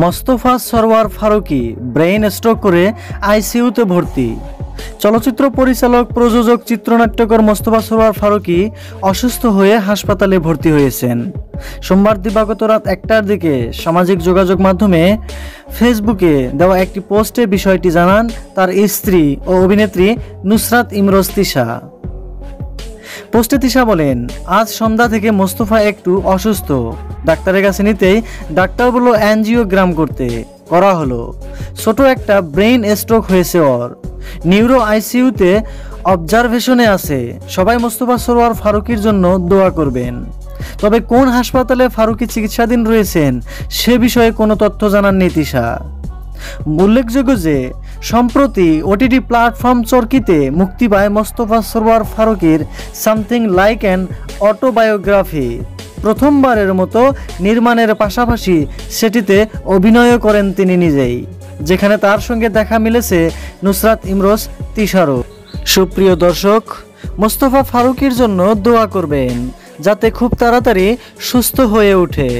Mostafa Sarwar Farooki brain stroke করে আইসিইউতে ভর্তি। চলচ্চিত্র পরিচালক, প্রযোজক, চিত্রনাট্যকার মোস্তফা সরওয়ার ফারুকী অসুস্থ হয়ে হাসপাতালে ভর্তি হয়েছেন। সোমবার দিবাগত রাত 1টার দিকে সামাজিক যোগাযোগ মাধ্যমে ফেসবুকে দেওয়া একটি পোস্টে বিষয়টি জানান তার স্ত্রী ও অভিনেত্রী নুসরাত ইমরোজ তিশা। পোস্টে তিশা বলেন, আজ সন্ধ্যা থেকে মোস্তফা একটু অসুস্থ, ডাক্তারের কাছে নিতেই ডাক্তার বলল অ্যাঞ্জিওগ্রাম করা হলো, ছোট একটা ব্রেইন স্ট্রোক হয়েছে ওর, নিউরো আইসিইউতে অবজারভেশনে আছে, সবাই মোস্তফা সরওয়ার ফারুকীর জন্য দোয়া করবেন। তবে কোন হাসপাতালে ফারুকী চিকিৎসাধীন রয়েছেন সে বিষয়ে কোনো তথ্য জানাননি তিশা। উল্লেখযোগ্য যে সম্প্রতি ওটিটি প্ল্যাটফর্ম চরকিতে মুক্তি পায় মোস্তফা সরওয়ার ফারুকীর সামথিং লাইক অ্যান অটোবায়োগ্রাফি। প্রথমবারের মতো নির্মাণের পাশাপাশি সেটিতে অভিনয়ও করেন তিনি নিজেই, যেখানে তার সঙ্গে দেখা মিলেছে নুসরাত ইমরোজ তিশারও। সুপ্রিয় দর্শক, মোস্তফা ফারুকীর জন্য দোয়া করবেন যাতে খুব তাড়াতাড়ি সুস্থ হয়ে ওঠে।